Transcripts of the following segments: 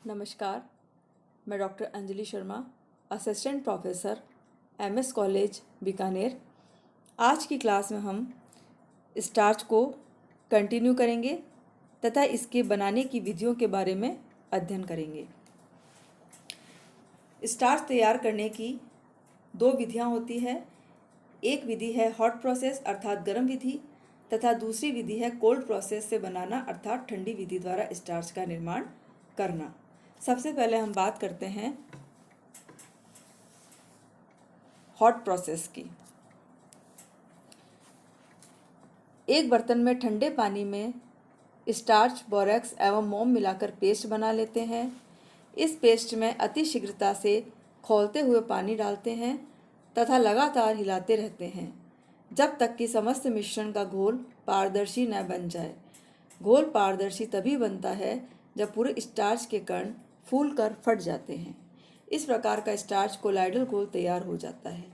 नमस्कार। मैं doctor Anjali Sharma, assistant professor MS college Bikaner. आज की क्लास में हम स्टार्च को कंटिन्यू करेंगे तथा इसके बनाने की विधियों के बारे में अध्ययन करेंगे। स्टार्च तैयार करने की दो विधियां होती है। एक विधि है हॉट प्रोसेस अर्थात गर्म विधि तथा दूसरी विधि है कोल्ड प्रोसेस से बनाना अर्थात ठंडी विधि द्वारा स्टार्च का निर्माण करना। सबसे पहले हम बात करते हैं हॉट प्रोसेस की। एक बर्तन में ठंडे पानी में स्टार्च, बोरेक्स एवं मोम मिलाकर पेस्ट बना लेते हैं। इस पेस्ट में अति शीघ्रता से खौलते हुए पानी डालते हैं तथा लगातार हिलाते रहते हैं जब तक कि समस्त मिश्रण का घोल पारदर्शी न बन जाए। घोल पारदर्शी तभी बनता है जब पूरे स्टार्च के कण फूलकर फट जाते हैं। इस प्रकार का स्टार्च कोलाइडल घोल तैयार हो जाता है।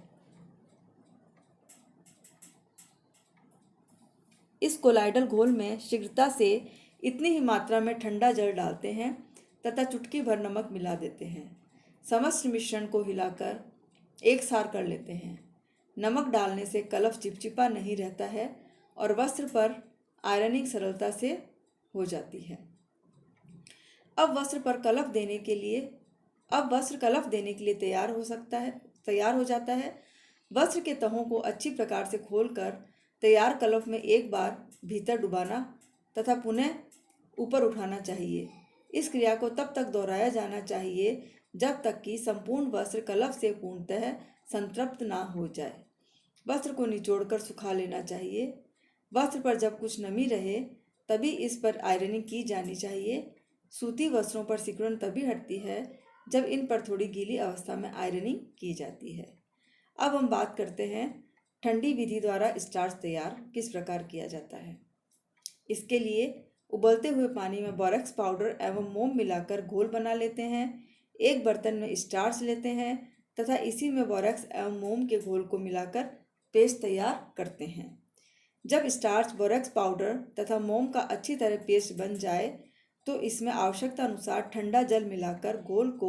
इस कोलाइडल घोल में शीघ्रता से इतनी ही मात्रा में ठंडा जल डालते हैं तथा चुटकी भर नमक मिला देते हैं। समस्त मिश्रण को हिलाकर एक सार कर लेते हैं। नमक डालने से कलफ चिपचिपा नहीं रहता है और वस्त्र पर आयरनिंग सरलता से हो जाती है। अब वस्त्र कलफ देने के लिए तैयार हो जाता है। वस्त्र के तहों को अच्छी प्रकार से खोलकर तैयार कलफ में एक बार भीतर डुबाना तथा पुनः ऊपर उठाना चाहिए। इस क्रिया को तब तक दोहराया जाना चाहिए जब तक कि संपूर्ण वस्त्र कलफ से पूर्णतः संतृप्त ना हो जाए। वस्त्र को निचोड़कर सुखा लेना चाहिए। वस्त्र पर जब कुछ नमी रहे तभी इस पर आयरनिंग की जानी चाहिए। सूती वस्त्रों पर सिकुड़न तभी हटती है जब इन पर थोड़ी गीली अवस्था में आयरनिंग की जाती है। अब हम बात करते हैं ठंडी विधि द्वारा स्टार्च तैयार किस प्रकार किया जाता है। इसके लिए उबलते हुए पानी में बोरेक्स पाउडर एवं मोम मिलाकर घोल बना लेते हैं। एक बर्तन में स्टार्च लेते हैं तथा इसी में बोरेक्स एवं मोम के घोल को मिलाकर पेस्ट तैयार करते हैं। जब स्टार्च, बोरेक्स पाउडर तथा मोम का अच्छी तरह पेस्ट बन जाए तो इसमें आवश्यकता अनुसार ठंडा जल मिलाकर घोल को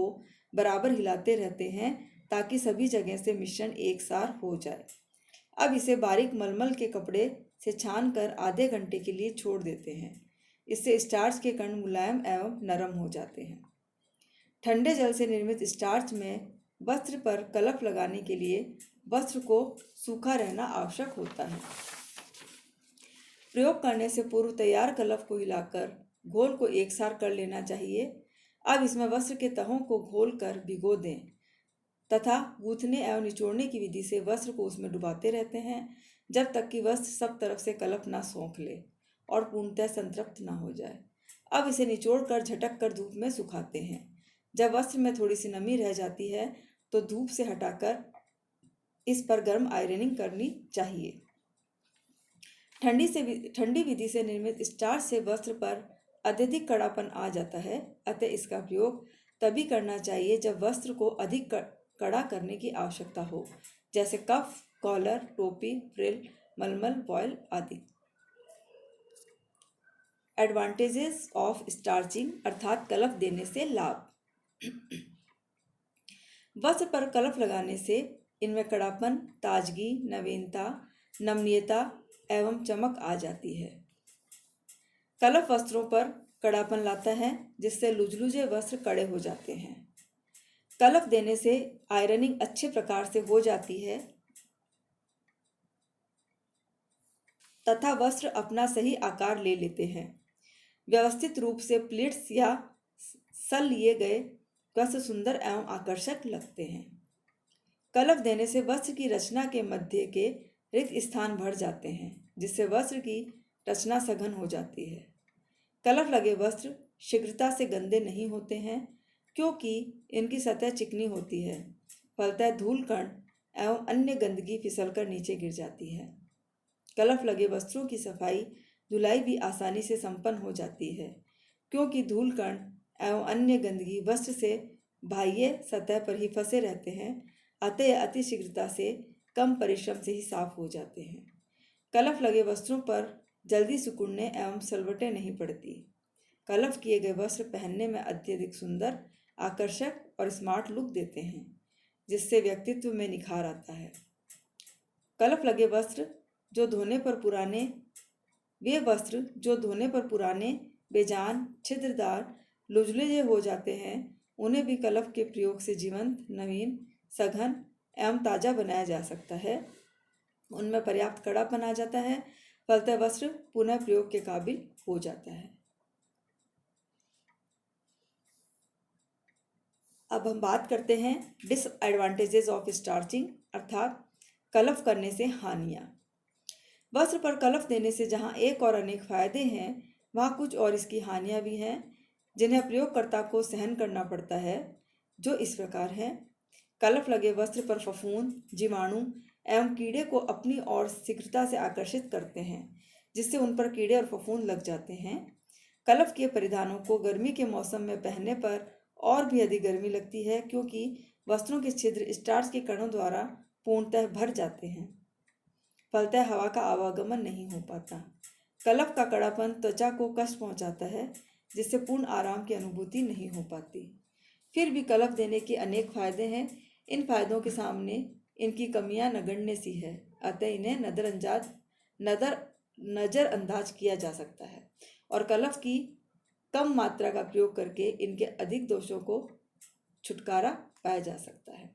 बराबर हिलाते रहते हैं ताकि सभी जगह से मिश्रण एक सार हो जाए। अब इसे बारीक मलमल के कपड़े से छानकर आधे घंटे के लिए छोड़ देते हैं। इससे स्टार्च के कण मुलायम एवं नरम हो जाते हैं। ठंडे जल से निर्मित स्टार्च में वस्त्र पर कलफ लगाने के लिए वस्त्र को सूखा रहना आवश्यक होता है। प्रयोग करने से पूर्व तैयार कलफ को हिलाकर घोल को एकसार कर लेना चाहिए। अब इसमें वस्त्र के तहों को घोल कर भिगो दें तथा गूंथने एवं निचोड़ने की विधि से वस्त्र को उसमें डुबाते रहते हैं जब तक कि वस्त्र सब तरफ से कलफ ना सोख ले और पूर्णतः संतृप्त ना हो जाए। अब इसे निचोड़ कर झटक कर धूप में सुखाते हैं। जब वस्त्र में थोड़ी सी नमी रह जाती है तो धूप से हटाकर इस पर गर्म आयरनिंग करनी चाहिए। ठंडी विधि से निर्मित स्टार्च से वस्त्र पर अत्यधिक कड़ापन आ जाता है, अतः इसका प्रयोग तभी करना चाहिए जब वस्त्र को अधिक कड़ा करने की आवश्यकता हो, जैसे कफ, कॉलर, टोपी, फ्रिल, मलमल, वॉयल आदि। एडवांटेजेस ऑफ स्टार्चिंग अर्थात कलफ देने से लाभ। वस्त्र पर कलफ लगाने से इनमें कड़ापन, ताजगी, नवीनता, नमनीयता एवं चमक आ जाती है। कलफ वस्त्रों पर कड़ापन लाता है जिससे लुझलुझे वस्त्र कड़े हो जाते हैं। कलफ देने से आयरनिंग अच्छे प्रकार से हो जाती है तथा वस्त्र अपना सही आकार ले लेते हैं। व्यवस्थित रूप से प्लीट्स या सल लिए गए वस्त्र सुंदर एवं आकर्षक लगते हैं। कलफ देने से वस्त्र की रचना के मध्य के रिक्त स्थान भर जाते हैं जिससे वस्त्र की रचना सघन हो जाती है। कलफ लगे वस्त्र शीघ्रता से गंदे नहीं होते हैं क्योंकि इनकी सतह चिकनी होती है। फलतः धूल कण एवं अन्य गंदगी फिसलकर नीचे गिर जाती है। कलफ लगे वस्त्रों की सफाई धुलाई भी आसानी से संपन्न हो जाती है क्योंकि धूल कण एवं अन्य गंदगी वस्त्र से बाह्य सतह पर ही फंसे रहते हैं, अतः अति शीघ्रता से कम परिश्रम से ही साफ हो जाते हैं। कलफ लगे वस्त्रों पर जल्दी सिकुड़ने एवं सलवटें नहीं पड़ती। कलफ किए गए वस्त्र पहनने में अत्यधिक सुंदर, आकर्षक और स्मार्ट लुक देते हैं, जिससे व्यक्तित्व में निखार आता है। कलफ लगे वस्त्र जो धोने पर पुराने वे वस्त्र जो धोने पर पुराने, बेजान, छिद्रदार, लुजले हो जाते हैं, उन्हें भी कलफ के प्रयोग से जीवंत, नवीन, सघन एवं ताज़ा बनाया जा सकता है। उनमें पर्याप्त कड़ापन आ जाता है, फलतः वस्त्र पुनः प्रयोग के काबिल हो जाता है। अब हम बात करते हैं डिसएडवांटेजेस ऑफ स्टार्चिंग, अर्थात कलफ करने से हानियाँ। वस्त्र पर कलफ देने से जहाँ एक और अनेक फायदे हैं, वहाँ कुछ और इसकी हानियाँ भी हैं, जिन्हें प्रयोगकर्ता को सहन करना पड़ता है, जो इस प्रकार हैं। कलफ लगे वस्त्र पर फफूंद, जीवाणु एवं कीड़े को अपनी ओर शीघ्रता से आकर्षित करते हैं, जिससे उन पर कीड़े और फफूंद लग जाते हैं। कलफ के परिधानों को गर्मी के मौसम में पहनने पर और भी अधिक गर्मी लगती है, क्योंकि वस्त्रों के छिद्र स्टार्च के कणों द्वारा पूर्णतः भर जाते हैं, फलतः हवा का आवागमन नहीं हो पाता। कलफ का कड़ापन त्वचा को कष्ट पहुंचाता है, जिससे पूर्ण आराम की अनुभूति नहीं हो पाती। फिर भी कलफ देने के अनेक फायदे हैं। इन फायदों के सामने इनकी कमियां नगण्य सी है, अतः इन्हें नज़रअंदाज किया जा सकता है और कलफ की कम मात्रा का प्रयोग करके इनके अधिक दोषों को छुटकारा पाया जा सकता है।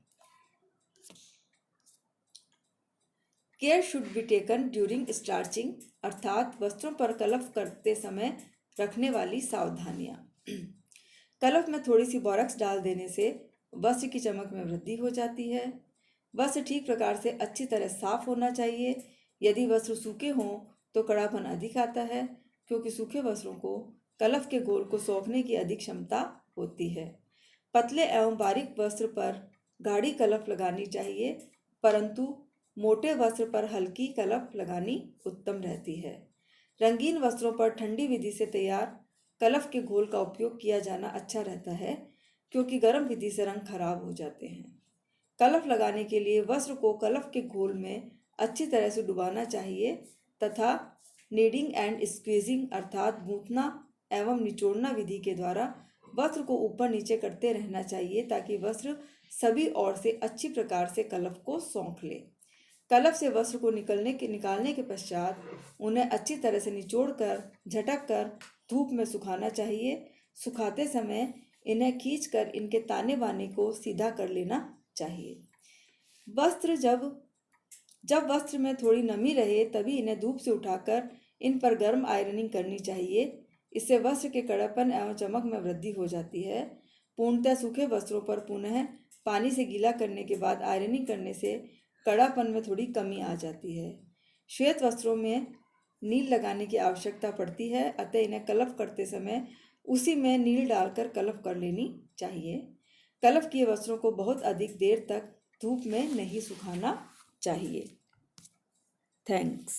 Care should be taken during starching, अर्थात वस्त्रों पर कलफ करते समय रखने वाली सावधानियाँ। कलफ में थोड़ी सी बोरक्स डाल देने से वस्त्र की चमक में वृद्धि हो जाती है। वस्त्र ठीक प्रकार से अच्छी तरह साफ होना चाहिए। यदि वस्त्र सूखे हों तो कड़ापन अधिक आता है, क्योंकि सूखे वस्त्रों को कलफ के घोल को सोखने की अधिक क्षमता होती है। पतले एवं बारीक वस्त्र पर गाढ़ी कलफ लगानी चाहिए, परंतु मोटे वस्त्र पर हल्की कलफ लगानी उत्तम रहती है। रंगीन वस्त्रों पर ठंडी विधि से तैयार कलफ के घोल का उपयोग किया जाना अच्छा रहता है, क्योंकि गर्म विधि से रंग खराब हो जाते हैं। कलफ लगाने के लिए वस्त्र को कलफ के घोल में अच्छी तरह से डुबाना चाहिए तथा नीडिंग एंड स्क्वीजिंग, अर्थात गूंथना एवं निचोड़ना विधि के द्वारा वस्त्र को ऊपर नीचे करते रहना चाहिए, ताकि वस्त्र सभी ओर से अच्छी प्रकार से कलफ को सोख ले। कलफ से वस्त्र को निकालने के पश्चात उन्हें अच्छी तरह से निचोड़कर झटक कर धूप में सुखाना चाहिए। सुखाते समय इन्हें खींचकर इनके ताने बाने को सीधा कर लेना चाहिए। जब वस्त्र में थोड़ी नमी रहे तभी इन्हें धूप से उठाकर इन पर गर्म आयरनिंग करनी चाहिए। इससे वस्त्र के कड़ापन एवं चमक में वृद्धि हो जाती है। पूर्णतः सूखे वस्त्रों पर पुनः पानी से गीला करने के बाद आयरनिंग करने से कड़ापन में थोड़ी कमी आ जाती है। श्वेत वस्त्रों में नील लगाने की आवश्यकता पड़ती है, अतः इन्हें कलफ करते समय उसी में नील डालकर कलफ कर लेनी चाहिए। कलफ किए वस्त्रों को बहुत अधिक देर तक धूप में नहीं सुखाना चाहिए। थैंक्स।